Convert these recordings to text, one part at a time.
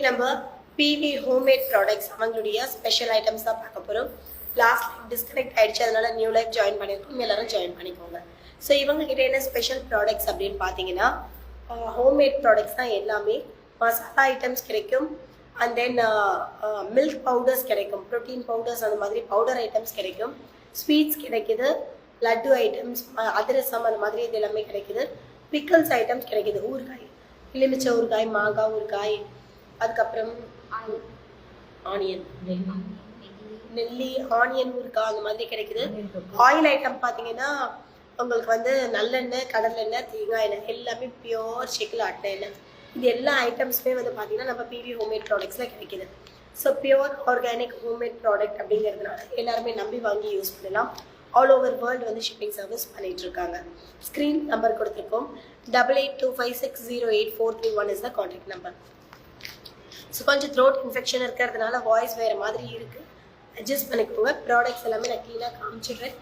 நம்ம PV homemade products அவங்களுடைய special items தான் பார்க்க போகிறோம். லாஸ்ட் டிஸ்கனெக்ட் ஆயிடுச்சு, அதனால நியூ லைஃப் ஜாயின் பண்ணியிருக்கோம். எல்லாரும் ஜாயின் பண்ணிக்கோங்க. ஸோ இவங்க கிட்ட என்ன ஸ்பெஷல் ப்ராடக்ட்ஸ் அப்படின்னு பார்த்தீங்கன்னா ஹோம்மேட் ப்ராடக்ட்ஸ் தான் எல்லாமே. மசாலா ஐட்டம்ஸ் கிடைக்கும், அண்ட் தென் மில்க் பவுடர்ஸ் கிடைக்கும், ப்ரோட்டீன் பவுடர்ஸ் அந்த மாதிரி பவுடர் ஐட்டம்ஸ் கிடைக்கும், ஸ்வீட்ஸ் கிடைக்குது, லட்டு ஐட்டம்ஸ், அதிரசம் அந்த மாதிரி இது எல்லாமே கிடைக்குது, பிக்கல்ஸ் ஐட்டம்ஸ் கிடைக்குது, ஊறுகாய், எலுமிச்சை ஊறுகாய், மாங்காய் ஊறுகாய், அதுக்கப்புறம் ஆனியன் நெல்லி ஆனியன் ஊறுகாய் அந்த மாதிரி கிடைக்குது. ஆயில் ஐட்டம் பார்த்தீங்கன்னா உங்களுக்கு வந்து நல்லெண்ணெய், கடலெண்ணெய், தேங்காய் எண்ணெய் எல்லாமே பியோர் செக்கில் ஆட்டின எண்ணெய். இது எல்லா ஐட்டம்ஸுமே வந்து பார்த்தீங்கன்னா நம்ம பிவி ஹோம்மேட் ப்ராடக்ட்ஸில் கிடைக்குது. So pure organic homemade product அப்படிங்கிறதுனால எல்லாருமே நம்பி வாங்கி யூஸ் பண்ணலாம். ஆல் ஓவர் வேர்ல்டு வந்து ஷிப்பிங் சர்வீஸ் பண்ணிட்டு இருக்காங்க. ஸ்க்ரீன் நம்பர் கொடுத்துருக்கோம். 8825608431 is the contact number. So கொஞ்சம் த்ரோட் இன்ஃபெக்ஷன் இருக்கிறதுனால வாய்ஸ் வேறு மாதிரி இருக்குது, அட்ஜஸ்ட் பண்ணிக்கோங்க. ப்ராடக்ட்ஸ் எல்லாமே நான் க்ளீனாக காமிச்சிடுறேன்.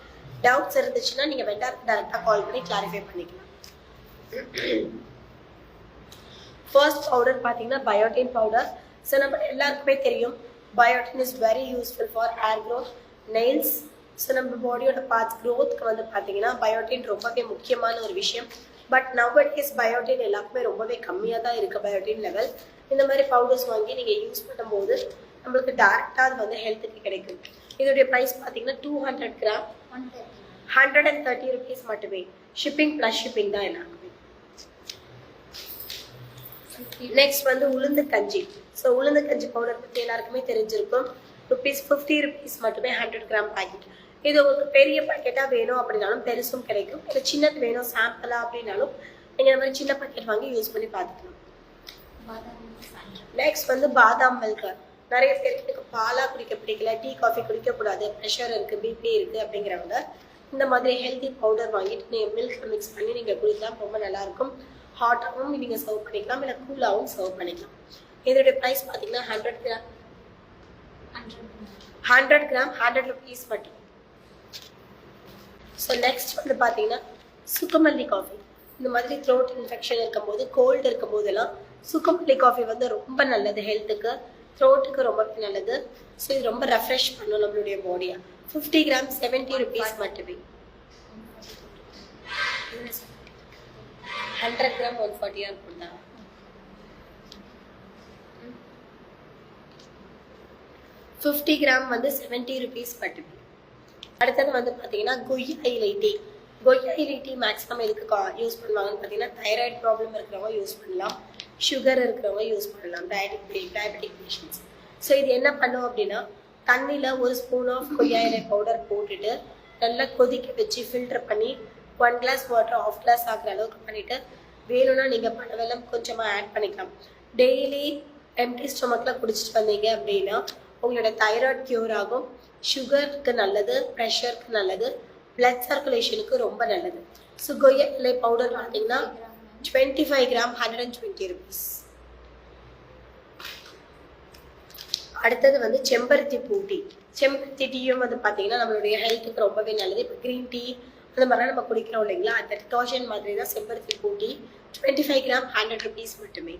டவுட்ஸ் இருந்துச்சுன்னா நீங்கள் வெண்டாருக்கு டேரெக்டாக கால் பண்ணி கிளாரிஃபை பண்ணிக்கலாம். ஃபர்ஸ்ட் பவுடர் பார்த்தீங்கன்னா பயோட்டின் பவுடர். ஸோ நம்ம எல்லாருக்குமே தெரியும் biotin is very useful for hair growth, nails. So நம்ம பாடியோட பார்ட்ஸ் க்ரோத்துக்கு வந்து பார்த்தீங்கன்னா பயோட்டின் ரொம்பவே முக்கியமான ஒரு விஷயம். பட் நவடேஸ் பயோட்டின் எல்லாருக்குமே ரொம்பவே கம்மியாக தான் இருக்குது பயோட்டின் லெவல். இந்த மாதிரி பவுடர்ஸ் வாங்கி நீங்கள் யூஸ் பண்ணும்போது நம்மளுக்கு டேரெக்டாக அது வந்து ஹெல்த்துக்கு கிடைக்கும். இதோடைய ப்ரைஸ் பார்த்தீங்கன்னா 200 கிராம் 130 rupees மட்டுமே. ஷிப்பிங் ப்ளஸ் ஷிப்பிங் தான் எல்லாருக்குமே. நெக்ஸ்ட் வந்து உளுந்து கஞ்சி. ஸோ உளுந்து கஞ்சி பவுடர் பற்றி எல்லாருக்குமே தெரிஞ்சிருக்கும். ₹50 மட்டுமே 100 கிராம் பேக்கெட். இது உங்களுக்கு பெரிய பேக்கெட்டாக வேணும் அப்படின்னாலும் பெருசும் கிடைக்கும், இல்லை சின்னது வேணும் சாம்பிளா அப்படின்னாலும் நீங்கள் இந்த மாதிரி சின்ன பேக்கெட் வாங்கி யூஸ் பண்ணி பார்த்துக்கலாம். நெக்ஸ்ட் வந்து பாதாம் மில்க். நிறைய பேருக்கு பாலாக குடிக்க பிடிக்கல, டீ காஃபி குடிக்கக்கூடாது, ப்ரெஷர் இருக்குது, பிபி இருக்குது அப்படிங்கிறவங்க இந்த மாதிரி ஹெல்தி பவுடர் வாங்கிட்டு நீங்கள் மில்க் மிக்ஸ் பண்ணி நீங்கள் குடிக்கலாம். ரொம்ப நல்லாயிருக்கும். ஹாட்டாகவும் நீங்கள் சர்வ் பண்ணிக்கலாம், இல்லை கூலாகவும் சர்வ் பண்ணிக்கலாம். இதோடைய ப்ரைஸ் பார்த்தீங்கன்னா 100 கிராம் 100 rupees மட்டும். ஸோ நெக்ஸ்ட் வந்து பார்த்தீங்கன்னா சுக்குமல்லி காஃபி. இந்த மாதிரி த்ரோட் இன்ஃபெக்ஷன் இருக்கும்போது, கோல்டு இருக்கும் போதெல்லாம் சுக்குமல்லி காஃபி வந்து ரொம்ப நல்லது ஹெல்த்துக்கு, த்ரோட்டுக்கு ரொம்பவே நல்லது. ஸோ இது ரொம்ப ரெஃப்ரெஷ் பண்ணும் நம்மளுடைய பாடியை. 50 கிராம் 70 rupees மட்டுமே. 100 கிராம் 140 இருக்கும் தான். $50 கிராம் வந்து 70 rupees மட்டுமே. அடுத்தது வந்து பார்த்தீங்கன்னா கொய்யா இலை டீ. கொய்யா இலை டீ மேக்ஸிமம் எதுக்கு யூஸ் பண்ணுவாங்கன்னு பார்த்தீங்கன்னா தைராய்டு ப்ராப்ளம் இருக்கிறவங்க யூஸ் பண்ணலாம், சுகர் இருக்கிறவங்க யூஸ் பண்ணலாம், டயபெட்டிக் பேஷண்ட்ஸ். ஸோ இது என்ன பண்ணும் அப்படின்னா தண்ணியில் 1 ஸ்பூன் ஆஃப் கொய்யா இலை பவுடர் போட்டுட்டு நல்லா கொதிக்க வச்சு ஃபில்டர் பண்ணி 1 கிளாஸ் வாட்டர் 1/2 கிளாஸ் ஆகிற அளவுக்கு பண்ணிவிட்டு வேணும்னா நீங்கள் பனவெல்லம் கொஞ்சமாக ஆட் பண்ணிக்கலாம். டெய்லி எம்டி ஸ்டொமக்கில் குடிச்சிட்டு வந்தீங்க அப்படின்னா உங்களோட தைராய்டு க்யூர் ஆகும், சுகருக்கு நல்லது, ப்ரெஷருக்கு நல்லது, பிளட் சர்க்குலேஷனுக்கு ரொம்ப நல்லது. ஸோ கொய்யா இலை பவுடர் பார்த்தீங்கன்னா 25 கிராம் 120 rupees. அடுத்தது வந்து செம்பருத்தி பூ டீ. செம்பருத்தி டீயும் வந்து பார்த்தீங்கன்னா நம்மளுடைய ஹெல்த்துக்கு ரொம்பவே நல்லது. இப்போ க்ரீன் டீ அந்த மாதிரிலாம் நம்ம குடிக்கிறோம் இல்லைங்களா, அந்த டிகாஷன் மாதிரி தான் செம்பருத்தி பூ டீ. 25 கிராம் 100 rupees மட்டுமே.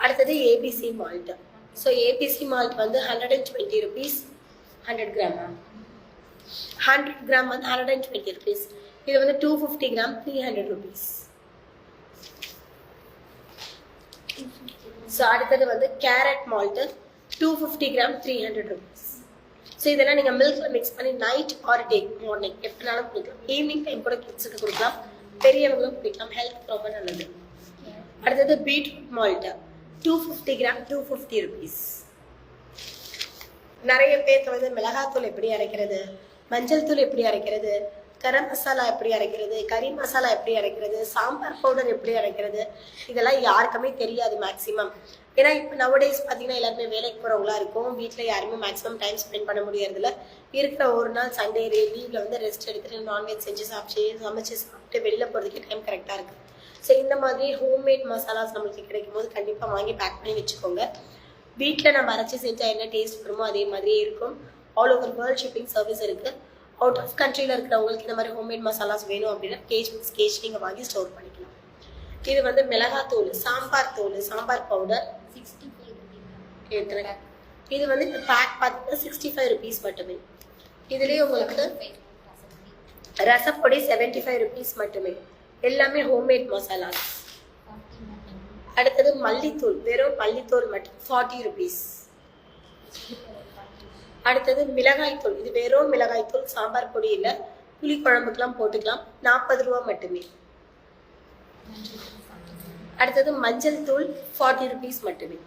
அடுத்தது ABC malt. So ABC malt வந்து 120 rupees 100 கிராம். 100 கிராம் வந்து 120 rupees. இது வந்து 250 கிராம் 300 rupees. ஸோ அடுத்தது வந்து carrot malt 250 gram 300 rupees. So இதெல்லாம் நீங்கள் மில்கில் மிக்ஸ் பண்ணி நைட் ஆர் டே மார்னிங் எப்படினாலும் குடிக்கலாம். ஈவினிங் டைம் கூட கிட்ஸுக்கு கொடுக்கலாம், பெரியவங்களும் குடிக்கலாம், ஹெல்த் ரொம்ப நல்லது. அடுத்தது பீட்ரூட் மால்ட்டு 250 கிராம் 250 rupees. நிறைய பேருக்கு வந்து மிளகாத்தூள் எப்படி அரைக்கிறது, மஞ்சள் தூள் எப்படி அரைக்கிறது, கரம் மசாலா எப்படி அரைக்கிறது, கறி மசாலா எப்படி அரைக்கிறது, சாம்பார் பவுடர் எப்படி அரைக்கிறது, இதெல்லாம் யாருக்குமே தெரியாது மேக்ஸிமம். ஏன்னா இப்போ நவடேஸ் பார்த்தீங்கன்னா எல்லாருமே வேலைக்கு போகிறவங்களா இருக்கும், வீட்டில் யாருமே மேக்ஸிமம் டைம் ஸ்பெண்ட் பண்ண முடியறதில்ல. இருக்கிற ஒரு நாள் சண்டே லீவில் வந்து ரெஸ்ட் எடுத்துட்டு நான்வெஜ் செஞ்சு சமைச்சு சாப்பிட்டு வெளியில் போகிறதுக்கு டைம் கரெக்டாக இருக்குது. ஸோ இந்த மாதிரி ஹோம்மேட் மசாலாஸ் நம்மளுக்கு கிடைக்கும் போது கண்டிப்பாக வாங்கி பேக் பண்ணி வச்சுக்கோங்க. வீட்டில் நம்ம அரைச்சி செஞ்சால் என்ன டேஸ்ட் வருமோ அதே மாதிரியே இருக்கும். All over world shipping service இருக்குது. அவுட் ஆஃப் கண்ட்ரியில் இருக்கிறவங்களுக்கு இந்த மாதிரி ஹோம்மேட் மசாலாஸ் வேணும் அப்படின்னா கேஜ் நீங்கள் வாங்கி ஸ்டோர் பண்ணிக்கலாம். இது வந்து மிளகாத்தூள், சாம்பார் தூள், சாம்பார் பவுடர் 65. இது வந்து இந்த பேக் பார்த்தீங்கன்னா 65 rupees மட்டுமே. இதுலேயே உங்களுக்கு ரசப்பொடி 75 rupees மட்டுமே. எல்லாமே ஹோம்மேட் மசாலாஸ். அடுத்தது மல்லித்தூள், வெறும் மல்லித்தூள் மட்டும் 40 rupees. அடுத்தது மிளகாய் தூள், இது வெறும் மிளகாய் தூள், சாம்பார் பொடி இல்லை, புளி குழம்புக்கெல்லாம் போட்டுக்கலாம், 40 ரூபா மட்டுமே. அடுத்தது மஞ்சள் தூள் 40 rupees மட்டுமே.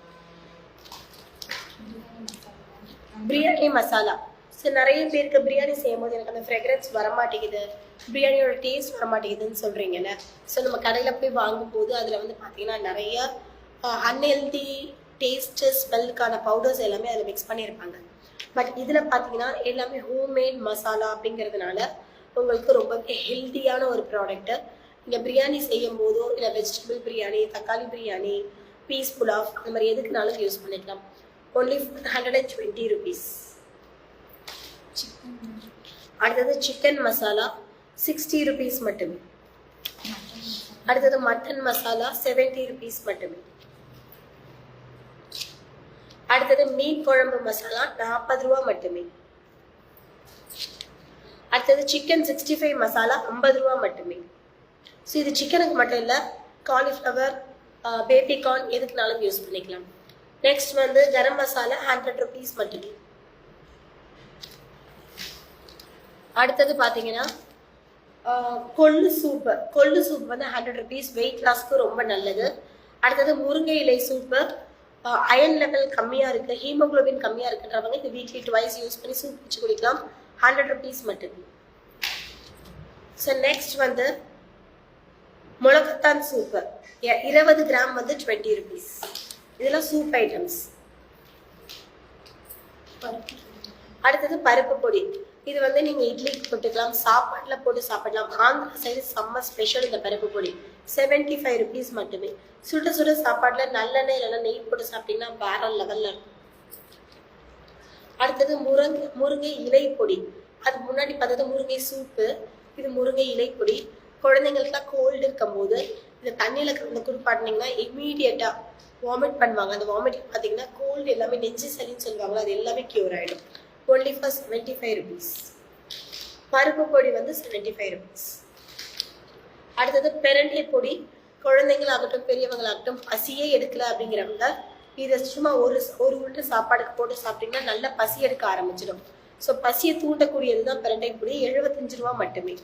பிரியாணி மசாலா, ஸோ நிறைய பேருக்கு பிரியாணி செய்யும் போது எனக்கு அந்த ஃப்ரெக்ரன்ஸ் வரமாட்டேங்குது, பிரியாணியோட டேஸ்ட் வரமாட்டேங்குதுன்னு சொல்கிறீங்கல்ல. ஸோ நம்ம கடையில் போய் வாங்கும்போது அதில் வந்து பார்த்தீங்கன்னா நிறைய அன்ஹெல்தி டேஸ்ட்டு ஸ்மெல்லுக்கான பவுடர்ஸ் எல்லாமே அதில் மிக்ஸ் பண்ணியிருப்பாங்க. பட் இதில் பார்த்தீங்கன்னா எல்லாமே ஹோம்மேட் மசாலா அப்படிங்கிறதுனால உங்களுக்கு ரொம்ப ஹெல்த்தியான ஒரு ப்ராடக்ட்டு. நீங்கள் பிரியாணி செய்யும் போதோ இல்லை வெஜிடபிள் பிரியாணி, தக்காளி பிரியாணி, பீஸ் புலாவ் அந்த மாதிரி எதுக்குனாலும் யூஸ் பண்ணிக்கலாம். Only 120 rupees. அடுத்தது சிக்கன் மசாலா 60 rupees மட்டுமே. அடுத்தது மட்டன் மசாலா 70 rupees மட்டுமே. அடுத்தது மீன் குழம்பு மசாலா 40 ரூபா மட்டுமே. அடுத்தது சிக்கன் 65 மசாலா 50 ரூபா மட்டுமே. ஸோ இது சிக்கனுக்கு மட்டும் இல்லை, காலிஃப்ளவர், பேபிகார்ன் எதுக்குனாலும் யூஸ் பண்ணிக்கலாம். நெக்ஸ்ட் வந்து கரம் மசாலா 100 rupees மட்டுமே. அடுத்தது பார்த்தீங்கன்னா கொள்ளு சூப்பு, கொள்ளு சூப் வந்து 100 rupees, வெயிட் லாஸ்க்கு ரொம்ப நல்லது. அடுத்தது முருங்கை இலை சூப்பு, அயன் லெவல் கம்மியாக இருக்குது, ஹீமோக்ளோபின் கம்மியாக இருக்குன்றவங்க இது வீக்லி ட்வைஸ் யூஸ் பண்ணி சூப் வச்சு குடிக்கலாம், 100 rupees மட்டுமே. ஸோ நெக்ஸ்ட் வந்து முளகத்தான் சூப்பு 20 கிராம் வந்து 20 rupees. இதெல்லாம் சூப் ஐட்டம்ஸ். அடுத்தது பருப்பு பொடி, இது வந்து நீங்கள் இட்லிக்கு போட்டுக்கலாம், சாப்பாட்டில் போட்டு சாப்பிடலாம். ஆந்திரா சைடு செம்ம ஸ்பெஷல் இந்த பருப்பு பொடி, 75 rupees மட்டுமே. சுட சுட சாப்பாட்டில் நல்லெண்ணெய் இல்லைன்னா நெய் போட்டு சாப்பிட்டீங்கன்னா வேற லெவலில் இருக்கும். அடுத்தது முருங்கை இலை பொடி, அது முன்னாடி பார்த்தது முருங்கை சூப்பு, இது முருங்கை இலை பொடி. குழந்தைங்களுக்குலாம் கோல்டு இருக்கும் போது இந்த தண்ணியில் கலந்து குடிப்பாட்டினீங்கன்னா இமீடியட்டாக வாமிட் பண்ணுவாங்க. அந்த வாமிட்டிங் பார்த்தீங்கன்னா கோல்டு எல்லாமே நெஞ்சு சளின்னு சொல்லுவாங்களோ அது எல்லாமே க்யூர் ஆகிடும். Only for 75 rupees. பருப்பு பொடி வந்து 75 rupees. அடுத்தது பிரண்டை பொடி, குழந்தைங்களாகட்டும் பெரியவங்களாகட்டும் பசியே எடுக்கல அப்படிங்கிறவங்க இதை சும்மா ஒரு உருட்டை சாப்பாடுக்கு போட்டு சாப்பிட்டீங்கன்னா நல்லா பசி எடுக்க ஆரம்பிச்சிடும். ஸோ பசியை தூண்டக்கூடியது தான் பிரண்டை பொடி, 75 ரூபா மட்டுமே.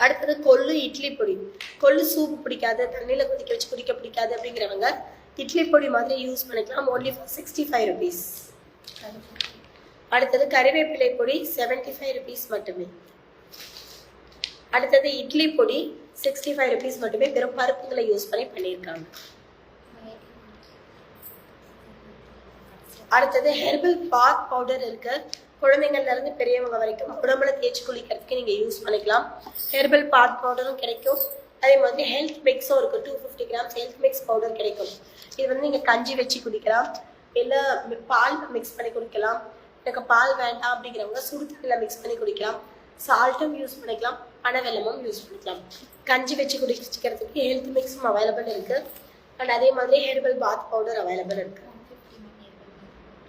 அடுத்தது கொள்ளு இட்லி பொடி, கொள்ளு சூப் பிடிக்காது, தண்ணியில் கொதிக்க வச்சு குடிக்க பிடிக்காது அப்படிங்கிறவங்க இட்லி பொடி மாதிரி யூஸ் பண்ணிக்கலாம், ஒன்லி ஃபார் 65 rupees. அடுத்தது கறிவேப்பிலை பொடி 75 rupees மட்டுமே. அடுத்தது இட்லி பொடி 65 rupees மட்டுமே, வெறும் பருப்புகளை யூஸ் பண்ணி பண்ணியிருக்காங்க. அடுத்தது ஹெர்பல் பாத் பவுடர் இருக்கு, குழந்தைங்கள்ல இருந்து பெரியவங்க வரைக்கும் உடம்புல தேய்ச்சி குளிக்கிறதுக்கு நீங்க யூஸ் பண்ணிக்கலாம். ஹெர்பல் பாத் பவுடரும் கிடைக்கும், அதே மாதிரி ஹெல்த் மிக்ஸும் இருக்கு, 250 grams ஹெல்த் மிக்ஸ் பவுடர் கிடைக்கும். இது வந்து நீங்க கஞ்சி வச்சு குடிக்கலாம், இல்லை பால் மிக்ஸ் பண்ணி குடிக்கலாம். எனக்கு பால் வேண்டாம் அப்படிங்கிறவங்க சுடு தண்ணியில் மிக்ஸ் பண்ணி குடிக்கலாம். சால்ட்டும் யூஸ் பண்ணிக்கலாம், பனவெல்லமும் யூஸ் பண்ணிக்கலாம். கஞ்சி வச்சு குடிக்கிறதுக்கு ஹெல்த் மிக்ஸும் அவைலபிள் இருக்கு. அண்ட் அதே மாதிரி ஹெர்பல் பாத் பவுடர் அவைலபிள் இருக்கு.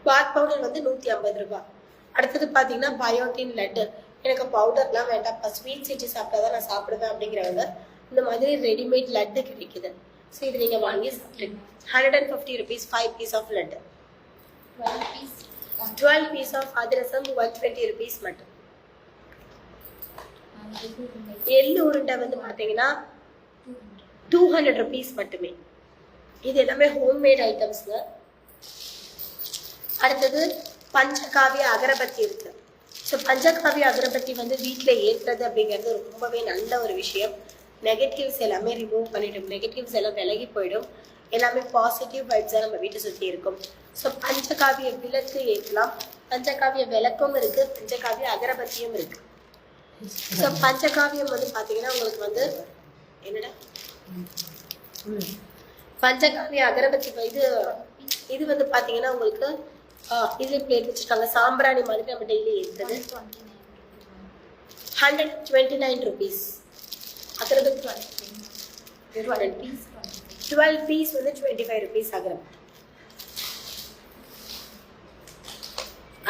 பாத் பவுடர் வந்து 150 ரூபாய். அடுத்தது பார்த்தீங்கன்னா பயோட்டின் லட்டு, எனக்கு பவுடர்லாம் வேண்டாம்ப்பா, ஸ்வீட் செஞ்சு சாப்பிட்டா தான் நான் சாப்பிடுவேன் அப்படிங்கிறவங்க இந்த மாதிரி ரெடிமேட் லட்டு கிடைக்குது. ஸோ இது நீங்கள் வாங்கி சாப்பிடுங்க. 150 rupees 5 piece of laddu. 12 piece of adhirasam 120 rupees மட்டும். எள்ளு உருண்டை வந்து பார்த்தீங்கன்னா 200 rupees மட்டுமே. இது எல்லாமே ஹோம்மேட் ஐட்டம்ஸுங்க. அடுத்தது பஞ்சகாவிய அகரபத்தி இருக்கு. ஸோ பஞ்சகாவிய அகரபத்தி வந்து வீட்டில் ஏற்றுறது அப்படிங்கிறது ரொம்பவே நல்ல ஒரு விஷயம். நெகட்டிவ்ஸ் எல்லாமே ரிமூவ் பண்ணிடும், நெகட்டிவ்ஸ் எல்லாம் விலகி போயிடும், எல்லாமே பாசிட்டிவ் வைப்ஸாக நம்ம வீட்டை சுற்றி இருக்கும். ஸோ பஞ்சகாவிய விளக்கு ஏற்றலாம், பஞ்சகாவிய விளக்கும் இருக்குது, பஞ்சகாவிய அகரபத்தியும் இருக்குது. ஸோ பஞ்சகாவியம் வந்து பார்த்தீங்கன்னா உங்களுக்கு வந்து என்னடா பஞ்சகாவிய அகரபத்தி இது வந்து பார்த்தீங்கன்னா உங்களுக்கு இது பேர் வச்சுருக்காங்க, சாம்பிராணி மாதிரி நம்ம டெய்லி ஏற்றுறது. 129 rupees அகரபத்தி. 12 piece 12 பீஸ் வந்து 25 ருபீஸ் ஆகுறது.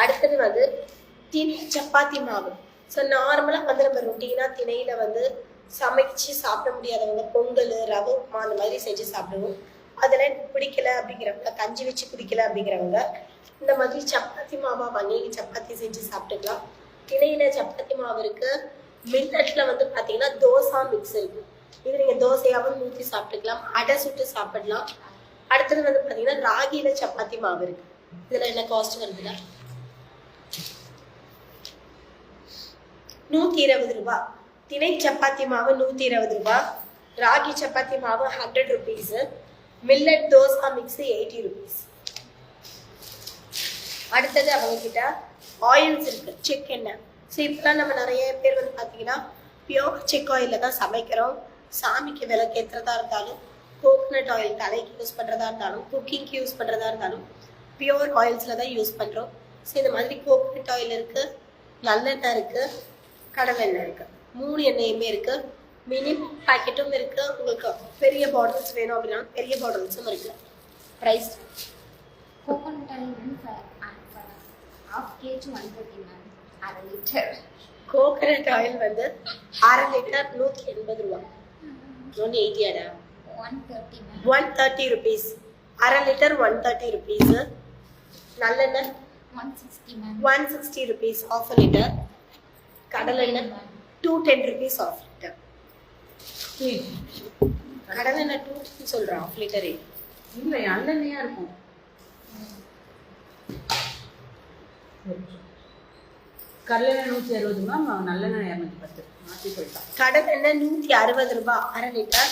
அடுத்தது வந்து திணை சப்பாத்தி மாவு. ஸோ நார்மலாக வந்து நம்ம ரொட்டீனாக திணையில் வந்து சமைச்சு சாப்பிட முடியாதவங்க பொங்கல் ரவை உப்புமா அந்த மாதிரி செஞ்சு சாப்பிடுவோம். அதெல்லாம் பிடிக்கல அப்படிங்கிறவங்க, கஞ்சி வச்சு குடிக்கல அப்படிங்கிறவங்க இந்த மாதிரி சப்பாத்தி மாவா வாங்கி சப்பாத்தி செஞ்சு சாப்பிட்டுக்கலாம். திணையில சப்பாத்தி மாவு இருக்கு. மில்லட்ல வந்து பார்த்தீங்கன்னா தோசை மிக்ஸ் இருக்கு. இது நீங்கள் தோசையாகவும் ஊற்றி சாப்பிட்டுக்கலாம், அடை சுட்டு சாப்பிடலாம். அடுத்தது வந்து பார்த்தீங்கன்னா ராகியில சப்பாத்தி மாவு இருக்கு. இதில் என்ன காஸ்ட் வருதுன்னா 120 ரூபாய். திணை சப்பாத்தி மாவு 120 ரூபாய், ராகி சப்பாத்தி மாவு 100 rupees, millet dosa mix 80 rupees. அடுத்தது அவங்க கிட்ட ஆயில்ஸ் இருக்கு, செக் எண்ணெய். ஸோ இப்பெல்லாம் நம்ம நிறைய பேர் வந்து பார்த்தீங்கன்னா பியோர் செக் ஆயிலில் தான் சமைக்கிறோம். சாமிக்கு விளக்கேற்றுறதா இருந்தாலும், கோகனட் ஆயில் தலைக்கு யூஸ் பண்ணுறதா இருந்தாலும், குக்கிங்க்கு யூஸ் பண்ணுறதா இருந்தாலும் பியோர் ஆயில்ஸில் தான் யூஸ் பண்ணுறோம். ஸோ இந்த மாதிரி கோகனட் ஆயில் இருக்குது, நல்லெண்ணெய் இருக்குது, கடலெண்ணெய் இருக்குது, 3 எண்ணெயுமே இருக்குது. மினி பேக்கெட்டும் இருக்குது. உங்களுக்கு பெரிய பாட்டில்ஸ் வேணும் அப்படின்னா பெரிய பாட்டில்ஸும் இருக்குது. Price coconut oil for half kg 130 ma'am, அரை லிட்டர். கோகனட் ஆயில் வந்து அரை லிட்டர் 180 ரூபாய். 180 ஆடா 130 ma'am, 130 ருபீஸ். அரை லிட்டர் 130 ருபீஸ். நல்லெண்ணெய் 160 ma'am, 160 ருபீஸ் ஆஃப் லிட்டர். கடலெண்ணெய் 210 ருபீஸ் ஆஃப் லிட்டர். கடலெண்ணெய் 210 சொல்கிறேன் ஆஃப் லிட்டரே. இல்லை நல்லெண்ணெயா இருக்கும். கடலெண்ணெய் 160 மேம், நல்லெண்ணெய் 210 மாற்றி போயிட்டான். கடலெண்ணெய் 160 ரூபாய் அரை லிட்டர்,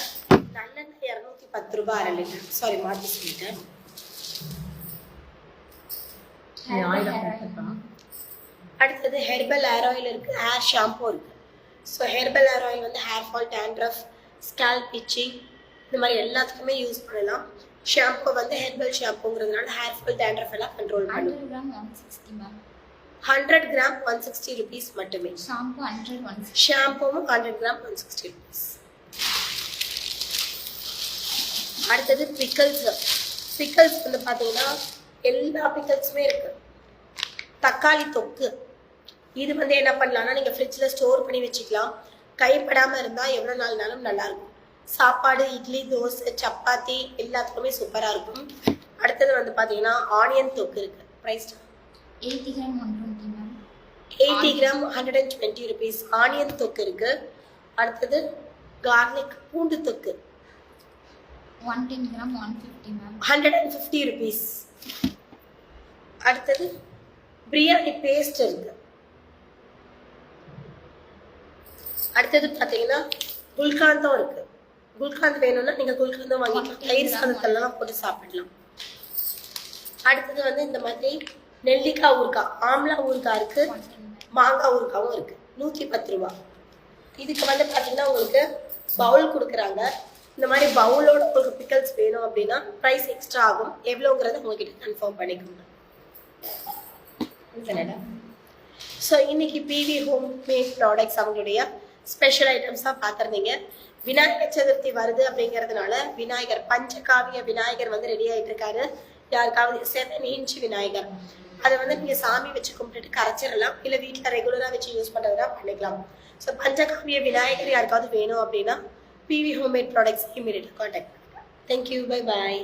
நல்லெண்ணெய் 210 ரூபாய் அரை லிட்டர். சாரி மாற்றி சொல்லிட்டேன். அடுத்தது ஹெர்பல் ஹேர் ஆயில் இருக்கு, ஹேர் ஷாம்பு இருக்கு. ஸோ ஹெர்பல் ஹேர் ஆயில் வந்து hair fall, dandruff, scalp itching இந்த மாதிரி எல்லாத்துக்குமே யூஸ் பண்ணலாம். ஷாம்பு வந்து ஹெர்பல் ஷாம்புங்கிறதுனால ஹேர் ஃபால், டேண்ட்ரஃப் எல்லாம் கண்ட்ரோல் பண்ணும். 100 gram 160 ma'am, 100 கிராம் 160 ருபீஸ் மட்டுமே. shampoo 100 160, ஷாம்புவும் 100 gram 160 rupees. அடுத்தது பிக்கல்ஸ். பிக்கல்ஸ் வந்து பார்த்தீங்கன்னா எல்லா பிக்கல்ஸுமே இருக்கு. தக்காளி தொக்கு இது வந்து என்ன பண்ணலாம்னா நீங்கள் ஃப்ரிட்ஜில் ஸ்டோர் பண்ணி வச்சுக்கலாம். கைப்படாமல் இருந்தால் எவ்வளோ நாள்னாலும் நல்லாயிருக்கும். சாப்பாடு, இட்லி, தோசை, சப்பாத்தி எல்லாத்துக்குமே சூப்பராக இருக்கும். அடுத்தது வந்து பார்த்தீங்கன்னா ஆனியன் தொக்கு இருக்குது. Price 80 gram 120 ma'am, 80 gram 120 rupees. Onion thokku இருக்குது. அடுத்தது கார்லிக் பூண்டு தொக்கு 110 gram 150 ma'am, 150 ருபீஸ். அடுத்தது பிரியாணி பேஸ்ட் இருக்கு. அடுத்தது பார்த்தீங்கன்னா குல்காந்தும் இருக்கு. குல்காந்த் வேணும்னா நீங்கள் குல்காந்தும் வாங்கிக்கலாம். தயிர் சாதத்தெல்லாம் போட்டு சாப்பிடலாம். அடுத்தது வந்து இந்த மாதிரி நெல்லிக்காய் ஊறுகாய், ஆம்லா ஊறுகாய் இருக்கு, 110 ma'am, மாங்காய் ஊறுகாவும் இருக்கு. 110 ரூபா. இதுக்கு வந்து பார்த்தீங்கன்னா உங்களுக்கு பவுல் கொடுக்குறாங்க. இந்த மாதிரி பவுலோட உங்களுக்கு பிக்கல்ஸ் வேணும் அப்படின்னா ப்ரைஸ் எக்ஸ்ட்ரா ஆகும். எவ்வளோங்கிறத உங்ககிட்ட கன்ஃபார்ம் பண்ணிக்கோங்க. ஸோ இன்னைக்கு பிவி ஹோம் மேட் ப்ராடக்ட்ஸ் அவங்களுடைய ஸ்பெஷல் ஐட்டம்ஸாக பார்த்துருந்தீங்க. விநாயகர் சதுர்த்தி வருது அப்படிங்கிறதுனால விநாயகர் பஞ்சகாவிய விநாயகர் வந்து ரெடி ஆகிட்டு இருக்காரு. யாருக்காவது 7 இன்ச் விநாயகர் அதை வந்து நீங்கள் சாமி வச்சு கும்பிட்டுட்டு கரைச்சிடலாம், இல்லை வீட்டில் ரெகுலராக வச்சு யூஸ் பண்ணுறதுனா பண்ணிக்கலாம். ஸோ பஞ்சகாவிய விநாயகர் யாருக்காவது வேணும் அப்படின்னா பிவி ஹோம் மேட் ப்ராடக்ட்ஸ் இமீடியட்டாக கான்டாக்ட் பண்ணுங்கள். Thank you, bye bye.